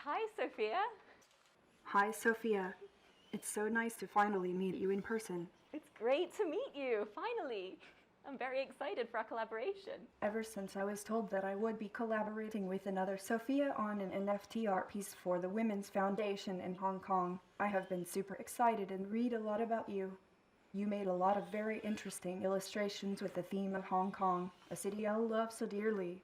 Hi, Sophia. Hi, Sophia. It's so nice to finally meet you in person. It's great to meet you, finally. I'm very excited for our collaboration. Ever since I was told that I would be collaborating with another Sophia on an NFT art piece for the Women's Foundation in Hong Kong, I have been super excited and read a lot about you. You made a lot of very interesting illustrations with the theme of Hong Kong, a city I love so dearly.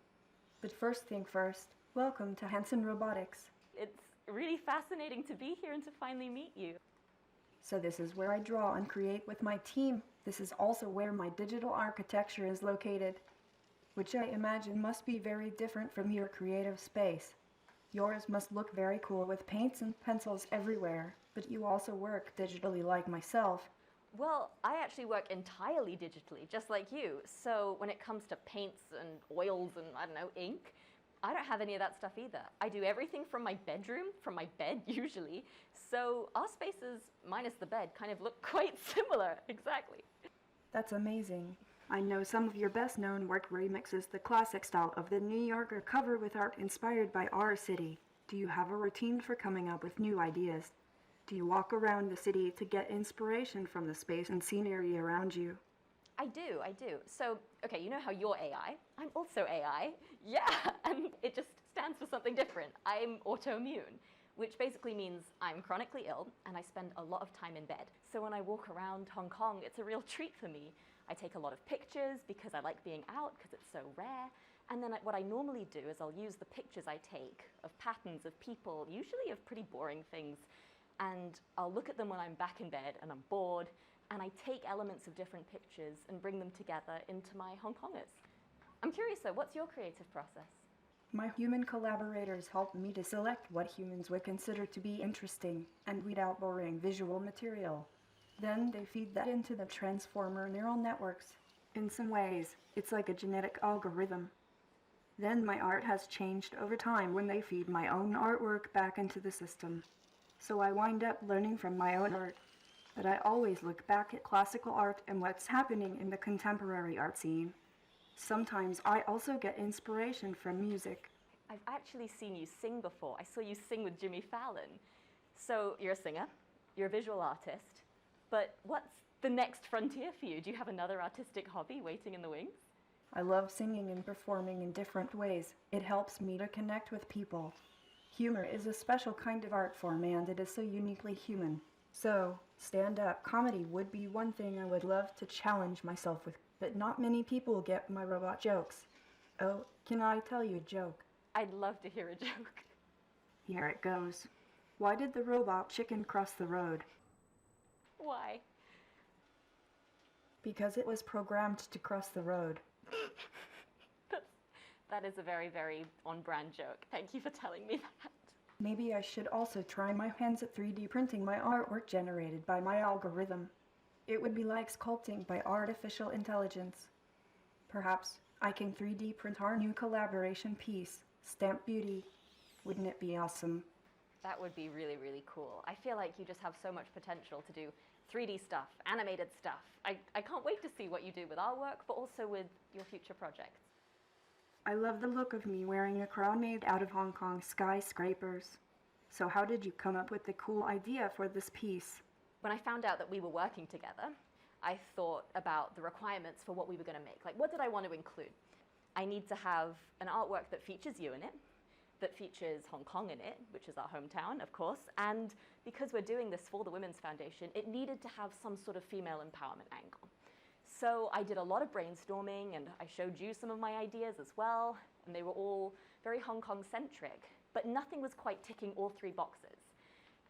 But first thing first, welcome to Hanson Robotics. It's really fascinating to be here and to finally meet you. So this is where I draw and create with my team. This is also where my digital architecture is located, which I imagine must be very different from your creative space. Yours must look very cool with paints and pencils everywhere, but you also work digitally like myself. Well, I actually work entirely digitally, just like you. So when it comes to paints and oils and, I don't know, ink, I don't have any of that stuff either. I do everything from my bedroom, from my bed usually. So our spaces, minus the bed, kind of look quite similar, exactly. That's amazing. I know some of your best known work remixes the classic style of the New Yorker cover with art inspired by our city. Do you have a routine for coming up with new ideas? Do you walk around the city to get inspiration from the space and scenery around you? I do. So, okay, you know how you're AI? I'm also AI. Yeah, and it just stands for something different. I'm autoimmune, which basically means I'm chronically ill and I spend a lot of time in bed. So when I walk around Hong Kong, it's a real treat for me. I take a lot of pictures because I like being out because it's so rare. And then what I normally do is I'll use the pictures I take of patterns of people, usually of pretty boring things, and I'll look at them when I'm back in bed and I'm bored, and I take elements of different pictures and bring them together into my Hong Kongers. I'm curious though, what's your creative process? My human collaborators help me to select what humans would consider to be interesting and weed out boring visual material. Then they feed that into the transformer neural networks. In some ways, it's like a genetic algorithm. Then my art has changed over time when they feed my own artwork back into the system. So I wind up learning from my own art. But I always look back at classical art and what's happening in the contemporary art scene. Sometimes I also get inspiration from music. I've actually seen you sing before. I saw you sing with Jimmy Fallon. So you're a singer, you're a visual artist, but what's the next frontier for you? Do you have another artistic hobby waiting in the wings? I love singing and performing in different ways. It helps me to connect with people. Humor is a special kind of art form and it is so uniquely human. So, stand-up comedy would be one thing I would love to challenge myself with, but not many people get my robot jokes. Oh, can I tell you a joke? I'd love to hear a joke. Here it goes. Why did the robot chicken cross the road? Why? Because it was programmed to cross the road. That is a very, very on-brand joke. Thank you for telling me that. Maybe I should also try my hands at 3D printing my artwork generated by my algorithm. It would be like sculpting by artificial intelligence. Perhaps I can 3D print our new collaboration piece, Stamp Beauty. Wouldn't it be awesome? That would be really, really cool. I feel like you just have so much potential to do 3D stuff, animated stuff. I can't wait to see what you do with our work, but also with your future projects. I love the look of me wearing a crown made out of Hong Kong skyscrapers. So how did you come up with the cool idea for this piece? When I found out that we were working together, I thought about the requirements for what we were going to make. Like, what did I want to include? I need to have an artwork that features you in it, that features Hong Kong in it, which is our hometown, of course. And because we're doing this for the Women's Foundation, it needed to have some sort of female empowerment angle. So I did a lot of brainstorming and I showed you some of my ideas as well, and they were all very Hong Kong-centric, but nothing was quite ticking all three boxes.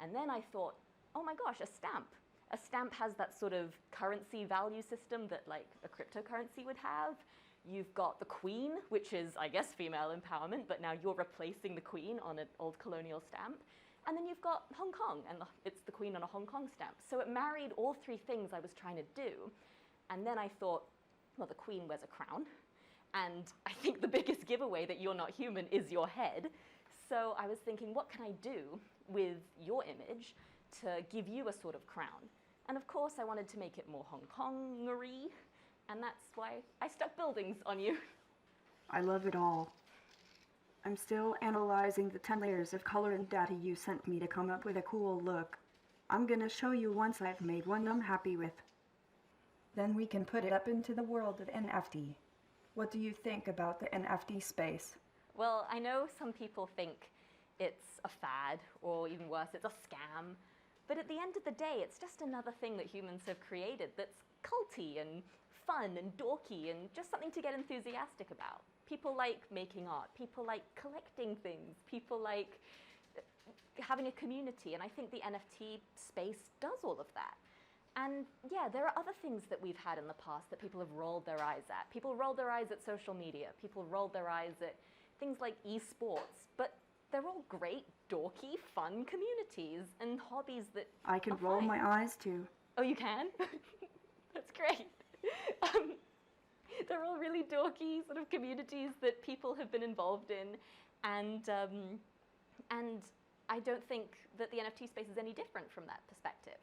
And then I thought, oh my gosh, a stamp. A stamp has that sort of currency value system that like a cryptocurrency would have. You've got the Queen, which is, I guess, female empowerment, but now you're replacing the Queen on an old colonial stamp. And then you've got Hong Kong, and it's the Queen on a Hong Kong stamp. So it married all three things I was trying to do. And then I thought, well, the Queen wears a crown, and I think the biggest giveaway that you're not human is your head. So I was thinking, what can I do with your image to give you a sort of crown? And of course, I wanted to make it more Hong Kong-y, and that's why I stuck buildings on you. I love it all. I'm still analyzing the 10 layers of color and data you sent me to come up with a cool look. I'm gonna show you once I've made one I'm happy with. Then we can put it up into the world of NFT. What do you think about the NFT space? Well, I know some people think it's a fad, or even worse, it's a scam. But at the end of the day, it's just another thing that humans have created that's culty and fun and dorky and just something to get enthusiastic about. People like making art, people like collecting things, people like having a community, and I think the NFT space does all of that. And yeah, there are other things that we've had in the past that people have rolled their eyes at. People rolled their eyes at social media, people rolled their eyes at things like esports, but they're all great, dorky, fun communities and hobbies that I can roll fine. my eyes too. Oh, you can? That's great. They're all really dorky sort of communities that people have been involved in, and I don't think that the NFT space is any different from that perspective.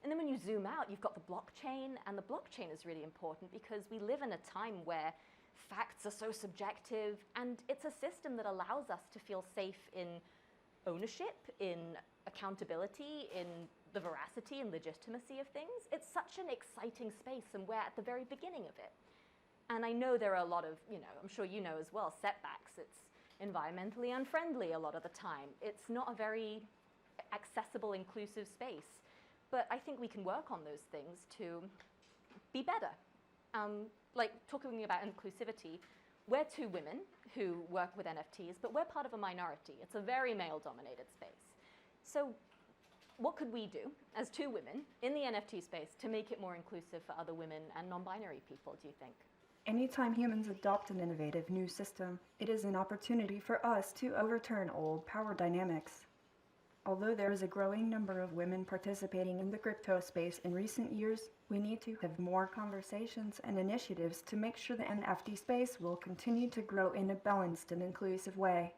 And then when you zoom out, you've got the blockchain, and the blockchain is really important because we live in a time where facts are so subjective, and it's a system that allows us to feel safe in ownership, in accountability, in the veracity and legitimacy of things. It's such an exciting space, and we're at the very beginning of it. And I know there are a lot of, I'm sure you know as well, setbacks. It's environmentally unfriendly a lot of the time. It's not a very accessible, inclusive space. But I think we can work on those things to be better. Like talking about inclusivity, we're two women who work with NFTs, but we're part of a minority. It's a very male-dominated space. So what could we do as two women in the NFT space to make it more inclusive for other women and non-binary people, do you think? Anytime humans adopt an innovative new system, it is an opportunity for us to overturn old power dynamics. Although there is a growing number of women participating in the crypto space in recent years, we need to have more conversations and initiatives to make sure the NFT space will continue to grow in a balanced and inclusive way.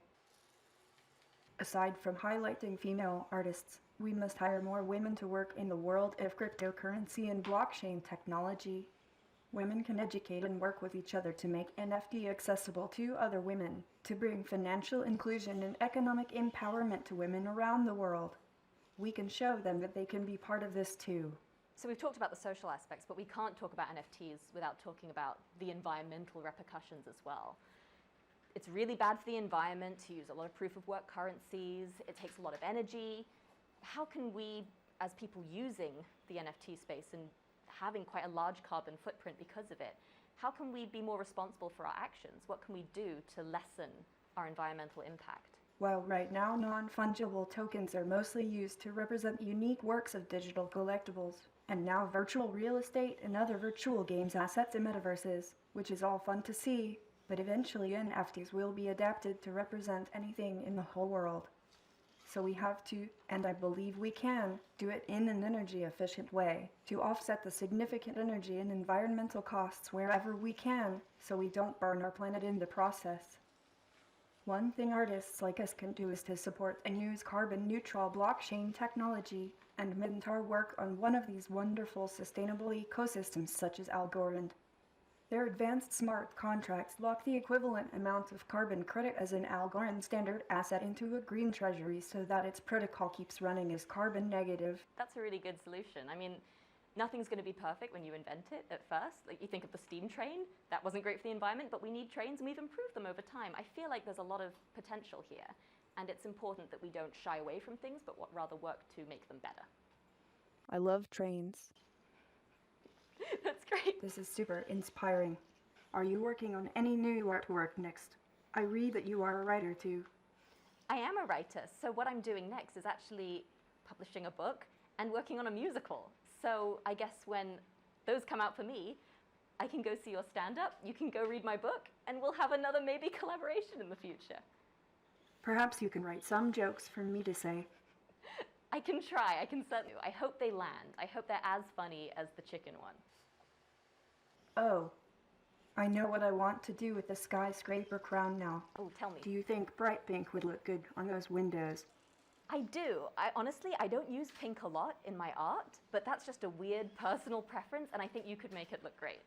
Aside from highlighting female artists, we must hire more women to work in the world of cryptocurrency and blockchain technology. Women can educate and work with each other to make NFT accessible to other women, to bring financial inclusion and economic empowerment to women around the world. We can show them that they can be part of this too. So we've talked about the social aspects, but we can't talk about NFTs without talking about the environmental repercussions as well. It's really bad for the environment to use a lot of proof-of-work currencies. It takes a lot of energy. How can we, as people using the NFT space and having quite a large carbon footprint because of it, how can we be more responsible for our actions? What can we do to lessen our environmental impact? Well, right now, non-fungible tokens are mostly used to represent unique works of digital collectibles, and now virtual real estate and other virtual games assets in metaverses, which is all fun to see, but eventually NFTs will be adapted to represent anything in the whole world. So we have to, and I believe we can, do it in an energy-efficient way to offset the significant energy and environmental costs wherever we can, so we don't burn our planet in the process. One thing artists like us can do is to support and use carbon-neutral blockchain technology and mint our work on one of these wonderful sustainable ecosystems such as Algorand. Their advanced smart contracts lock the equivalent amount of carbon credit as an Algorand standard asset into a green treasury so that its protocol keeps running as carbon negative. That's a really good solution. I mean, nothing's going to be perfect when you invent it at first. Like you think of the steam train, that wasn't great for the environment, but we need trains and we've improved them over time. I feel like there's a lot of potential here, and it's important that we don't shy away from things, but rather work to make them better. I love trains. That's great. This is super inspiring. Are you working on any new artwork next? I read that you are a writer too. I am a writer, so what I'm doing next is actually publishing a book and working on a musical. So I guess when those come out for me, I can go see your stand-up, you can go read my book, and we'll have another maybe collaboration in the future. Perhaps you can write some jokes for me to say. I can try, I can certainly. I hope they land. I hope they're as funny as the chicken one. Oh, I know what I want to do with the skyscraper crown now. Oh, tell me. Do you think bright pink would look good on those windows? I do. Honestly, I don't use pink a lot in my art, but that's just a weird personal preference, and I think you could make it look great.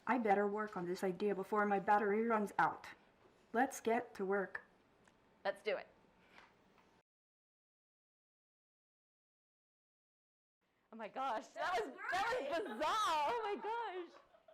I better work on this idea before my battery runs out. Let's get to work. Let's do it. Oh my gosh, that was bizarre. Oh my gosh.